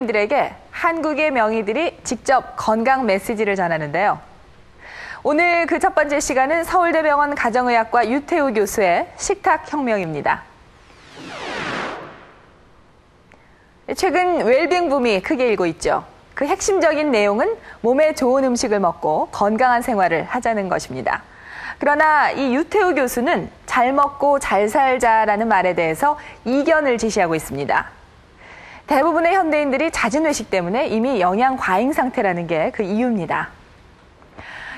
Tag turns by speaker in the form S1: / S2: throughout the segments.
S1: 들에게 한국의 명의들이 직접 건강 메시지를 전하는데요. 오늘 그 첫 번째 시간은 서울대병원 가정의학과 유태우 교수의 식탁혁명입니다. 최근 웰빙 붐이 크게 일고 있죠. 그 핵심적인 내용은 몸에 좋은 음식을 먹고 건강한 생활을 하자는 것입니다. 그러나 이 유태우 교수는 잘 먹고 잘 살자라는 말에 대해서 이견을 제시하고 있습니다. 대부분의 현대인들이 잦은 외식 때문에 이미 영양 과잉 상태라는 게 그 이유입니다.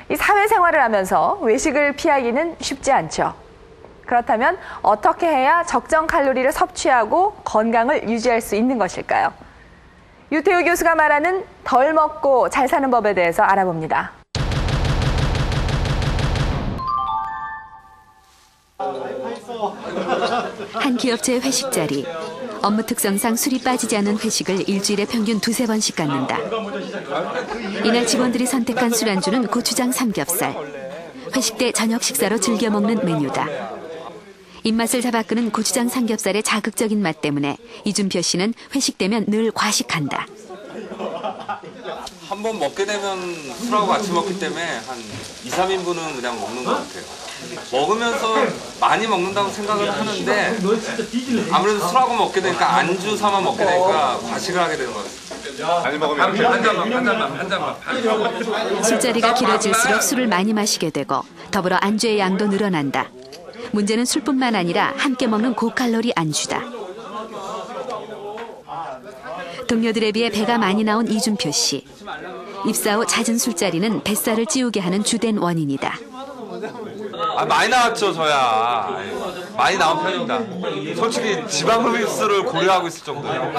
S1: 이 사회생활을 하면서 외식을 피하기는 쉽지 않죠. 그렇다면 어떻게 해야 적정 칼로리를 섭취하고 건강을 유지할 수 있는 것일까요? 유태우 교수가 말하는 덜 먹고 잘 사는 법에 대해서 알아봅니다.
S2: 한 기업체의 회식 자리. 업무 특성상 술이 빠지지 않은 회식을 일주일에 평균 2~3번씩 갖는다. 이날 직원들이 선택한 술안주는 고추장 삼겹살. 회식 때 저녁 식사로 즐겨 먹는 메뉴다. 입맛을 잡아끄는 고추장 삼겹살의 자극적인 맛 때문에 이준표 씨는 회식 때면 늘 과식한다.
S3: 한 번 먹게 되면 술하고 같이 먹기 때문에 한 2~3인분은 그냥 먹는 것 같아요. 먹으면서 많이 먹는다고 생각을 하는데 아무래도 술하고 먹게 되니까 안주 삼아 먹게 되니까 과식을 하게 되는 것 같아요.
S4: 많이 먹으면
S3: 한 잔만.
S2: 술자리가 길어질수록 술을 많이 마시게 되고 더불어 안주의 양도 늘어난다. 문제는 술뿐만 아니라 함께 먹는 고칼로리 안주다. 동료들에 비해 배가 많이 나온 이준표 씨. 입사 후 잦은 술자리는 뱃살을 찌우게 하는 주된 원인이다.
S3: 많이 나왔죠, 저야. 많이 나온 편입니다. 솔직히 지방 흡입술을 고려하고 있을 정도예요.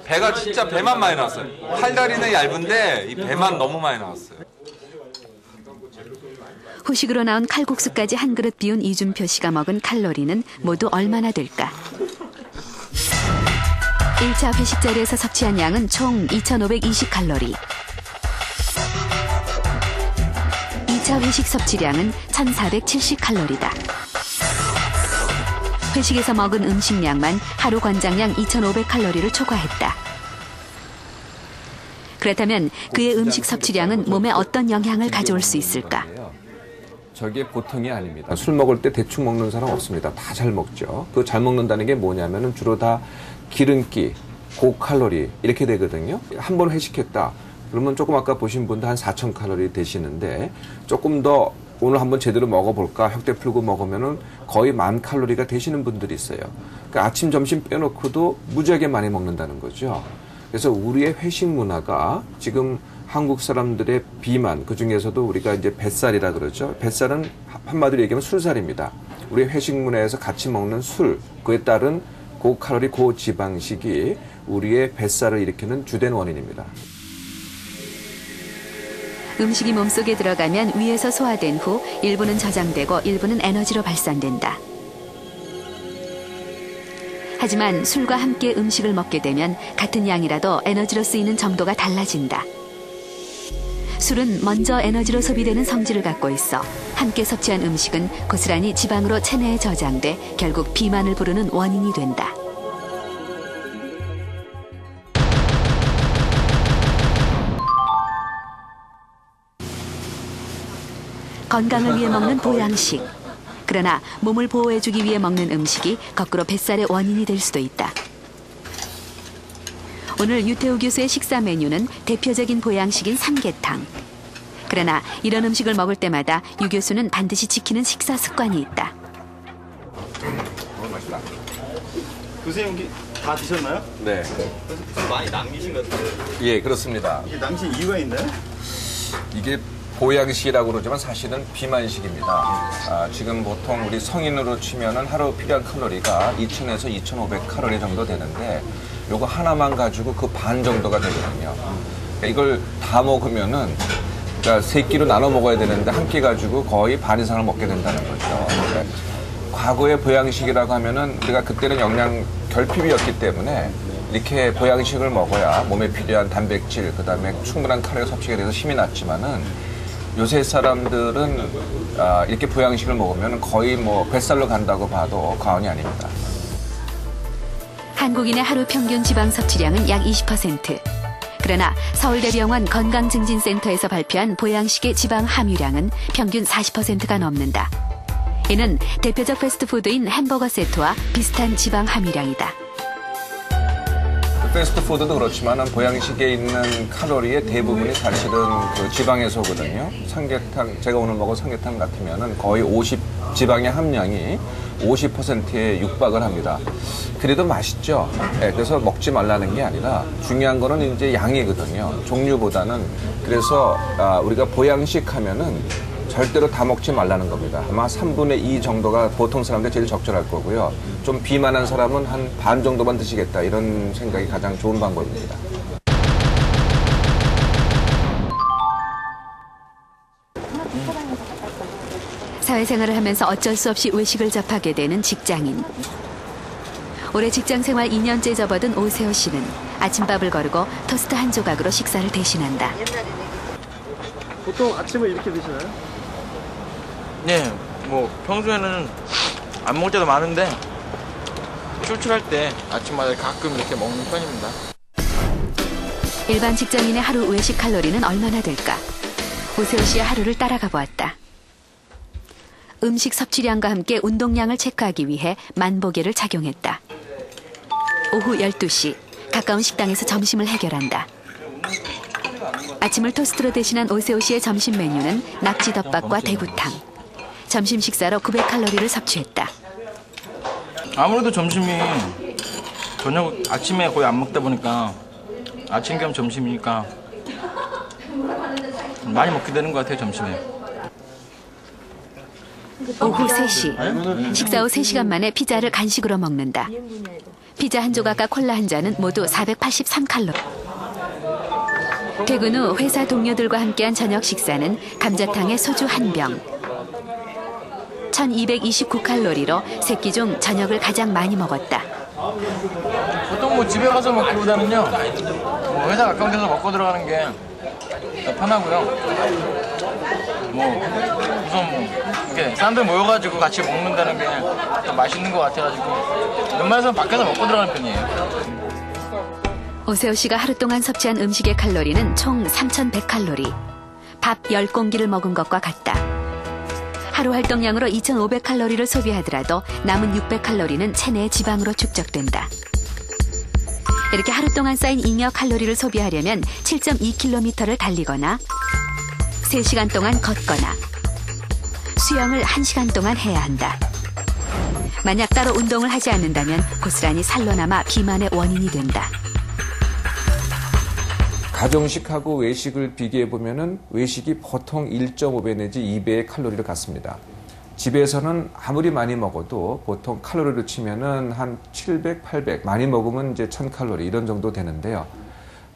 S3: 배가 진짜 배만 많이 나왔어요. 팔다리는 얇은데 이 배만 너무 많이 나왔어요.
S2: 후식으로 나온 칼국수까지 한 그릇 비운 이준표 씨가 먹은 칼로리는 모두 얼마나 될까? 1차 회식 자리에서 섭취한 양은 총 2,520칼로리. 2차 회식 섭취량은 1,470칼로리다. 회식에서 먹은 음식량만 하루 권장량 2,500칼로리를 초과했다. 그렇다면 그의 음식 섭취량은 몸에 어떤 영향을 가져올 수 있을까?
S5: 저게 보통이 아닙니다. 술 먹을 때 대충 먹는 사람 없습니다. 다 잘 먹죠. 그 잘 먹는다는 게 뭐냐면은 주로 다 기름기, 고칼로리 이렇게 되거든요. 한 번 회식했다. 그러면 조금 아까 보신 분도 한 4,000칼로리 되시는데 조금 더 오늘 한번 제대로 먹어볼까 혁대 풀고 먹으면은 거의 10,000칼로리가 되시는 분들이 있어요. 그러니까 아침, 점심 빼놓고도 무지하게 많이 먹는다는 거죠. 그래서 우리의 회식 문화가 지금 한국 사람들의 비만, 그 중에서도 우리가 이제 뱃살이라 그러죠. 뱃살은 한마디로 얘기하면 술살입니다. 우리의 회식 문화에서 같이 먹는 술, 그에 따른 고칼로리, 고지방식이 우리의 뱃살을 일으키는 주된 원인입니다.
S2: 음식이 몸속에 들어가면 위에서 소화된 후 일부는 저장되고 일부는 에너지로 발산된다. 하지만 술과 함께 음식을 먹게 되면 같은 양이라도 에너지로 쓰이는 정도가 달라진다. 술은 먼저 에너지로 소비되는 성질을 갖고 있어 함께 섭취한 음식은 고스란히 지방으로 체내에 저장돼 결국 비만을 부르는 원인이 된다. 건강을 위해 먹는 보양식. 그러나 몸을 보호해주기 위해 먹는 음식이 거꾸로 뱃살의 원인이 될 수도 있다. 오늘 유태우 교수의 식사 메뉴는 대표적인 보양식인 삼계탕. 그러나 이런 음식을 먹을 때마다 유 교수는 반드시 지키는 식사 습관이 있다.
S5: 맛있다.
S4: 교수님 다 드셨나요?
S5: 네.
S3: 많이 남기신 것 같아요.
S5: 예, 그렇습니다.
S4: 이게 남긴 이유가 있나요?
S5: 이게 보양식이라고 그러지만 사실은 비만식입니다. 지금 보통 우리 성인으로 치면은 하루 필요한 칼로리가 2,000에서 2,500칼로리 정도 되는데 요거 하나만 가지고 그 반 정도가 되거든요. 그러니까 이걸 다 먹으면은 그러니까 세 끼로 나눠 먹어야 되는데 한 끼 가지고 거의 반 이상을 먹게 된다는 거죠. 그러니까 과거의 보양식이라고 하면은 우리가 그때는 영양 결핍이었기 때문에 이렇게 보양식을 먹어야 몸에 필요한 단백질, 그다음에 충분한 칼로리 섭취가 돼서 힘이 났지만은 요새 사람들은 이렇게 보양식을 먹으면 거의 뭐 뱃살로 간다고 봐도 과언이 아닙니다.
S2: 한국인의 하루 평균 지방 섭취량은 약 20%. 그러나 서울대병원 건강증진센터에서 발표한 보양식의 지방 함유량은 평균 40%가 넘는다. 이는 대표적 패스트푸드인 햄버거 세트와 비슷한 지방 함유량이다.
S5: 패스트푸드도 그렇지만 보양식에 있는 칼로리의 대부분이 사실은 그 지방에서거든요. 삼계탕, 제가 오늘 먹은 삼계탕 같으면은 거의 지방의 함량이 50%에 육박을 합니다. 그래도 맛있죠. 네, 그래서 먹지 말라는 게 아니라 중요한 거는 이제 양이거든요. 종류보다는. 그래서 우리가 보양식 하면은 절대로 다 먹지 말라는 겁니다. 아마 3분의 2 정도가 보통 사람들 제일 적절할 거고요. 좀 비만한 사람은 한 반 정도만 드시겠다. 이런 생각이 가장 좋은 방법입니다.
S2: 사회생활을 하면서 어쩔 수 없이 외식을 접하게 되는 직장인. 올해 직장생활 2년째 접어든 오세호 씨는 아침밥을 거르고 토스트 한 조각으로 식사를 대신한다.
S4: 보통 아침을 이렇게 드시나요?
S6: 네, 뭐 평소에는 안 먹을 때도 많은데 출출할 때 아침마다 가끔 이렇게 먹는 편입니다.
S2: 일반 직장인의 하루 외식 칼로리는 얼마나 될까? 오세호 씨의 하루를 따라가 보았다. 음식 섭취량과 함께 운동량을 체크하기 위해 만보계를 착용했다. 오후 12시, 가까운 식당에서 점심을 해결한다. 아침을 토스트로 대신한 오세호 씨의 점심 메뉴는 낙지덮밥과 대구탕. 점심 식사로 900칼로리를 섭취했다.
S6: 아무래도 점심이 아침에 거의 안 먹다 보니까 아침 겸 점심이니까 많이 먹게 되는 것 같아요, 점심에.
S2: 오후 3시, 식사 후 3시간 만에 피자를 간식으로 먹는다. 피자 한 조각과 콜라 한 잔은 모두 483칼로리. 퇴근 후 회사 동료들과 함께한 저녁 식사는 감자탕에 소주 한 병. 1229칼로리로 세 끼 중 저녁을 가장 많이 먹었다.
S6: 보통 뭐 집에 가서 먹기보다는요, 뭐 회사 가까운 데서 먹고 들어가는 게 더 편하고요. 뭐 우선 뭐 이렇게 사람들 모여가지고 같이 먹는다는 게 더 맛있는 것 같아가지고 웬만해서 밖에서 먹고 들어가는 편이에요.
S2: 오세호 씨가 하루 동안 섭취한 음식의 칼로리는 총 3,100칼로리. 밥 10공기를 먹은 것과 같다. 하루 활동량으로 2,500칼로리를 소비하더라도 남은 600칼로리는 체내의 지방으로 축적된다. 이렇게 하루 동안 쌓인 잉여 칼로리를 소비하려면 7.2km를 달리거나 3시간 동안 걷거나 수영을 1시간 동안 해야 한다. 만약 따로 운동을 하지 않는다면 고스란히 살로 남아 비만의 원인이 된다.
S5: 가정식하고 외식을 비교해보면은 외식이 보통 1.5배 내지 2배의 칼로리를 갖습니다. 집에서는 아무리 많이 먹어도 보통 칼로리로 치면은 한 700, 800, 많이 먹으면 이제 1000칼로리 이런 정도 되는데요.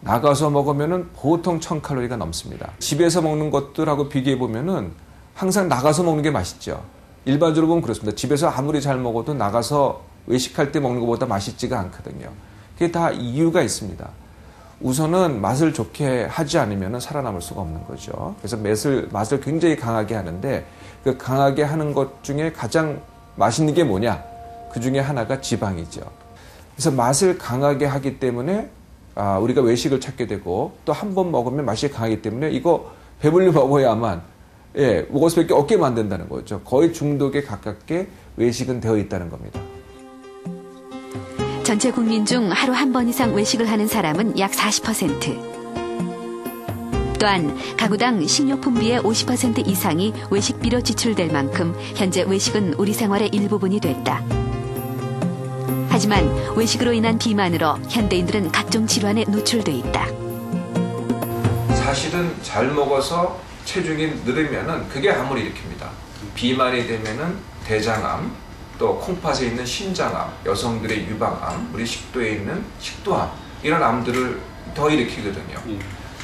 S5: 나가서 먹으면은 보통 1000칼로리가 넘습니다. 집에서 먹는 것들하고 비교해보면은 항상 나가서 먹는 게 맛있죠. 일반적으로 보면 그렇습니다. 집에서 아무리 잘 먹어도 나가서 외식할 때 먹는 것보다 맛있지가 않거든요. 그게 다 이유가 있습니다. 우선은 맛을 좋게 하지 않으면 살아남을 수가 없는 거죠. 그래서 맛을 굉장히 강하게 하는데 그 강하게 하는 것 중에 가장 맛있는 게 뭐냐? 그 중에 하나가 지방이죠. 그래서 맛을 강하게 하기 때문에 우리가 외식을 찾게 되고 또 한 번 먹으면 맛이 강하기 때문에 이거 배불리 먹어야만 먹을 수밖에 없게 만든다는 거죠. 거의 중독에 가깝게 외식은 되어 있다는 겁니다.
S2: 전체 국민 중 하루 한 번 이상 외식을 하는 사람은 약 40%. 또한 가구당 식료품비의 50% 이상이 외식비로 지출될 만큼 현재 외식은 우리 생활의 일부분이 됐다. 하지만 외식으로 인한 비만으로 현대인들은 각종 질환에 노출돼 있다.
S5: 사실은 잘 먹어서 체중이 늘으면은 그게 암을 일으킵니다. 비만이 되면은 대장암, 또 콩팥에 있는 신장암, 여성들의 유방암, 우리 식도에 있는 식도암 이런 암들을 더 일으키거든요.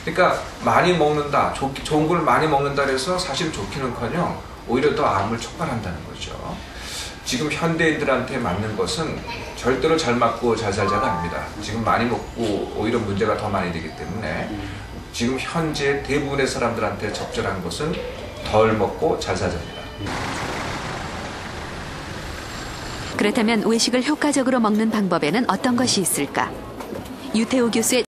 S5: 그러니까 많이 먹는다, 좋은 걸 많이 먹는다 해서 사실 좋기는커녕 오히려 더 암을 촉발한다는 거죠. 지금 현대인들한테 맞는 것은 절대로 잘 맞고 잘 살자가 아닙니다. 지금 많이 먹고 오히려 문제가 더 많이 되기 때문에 지금 현재 대부분의 사람들한테 적절한 것은 덜 먹고 잘 살자입니다.
S2: 그렇다면 외식을 효과적으로 먹는 방법에는 어떤 것이 있을까? 유태우 교수의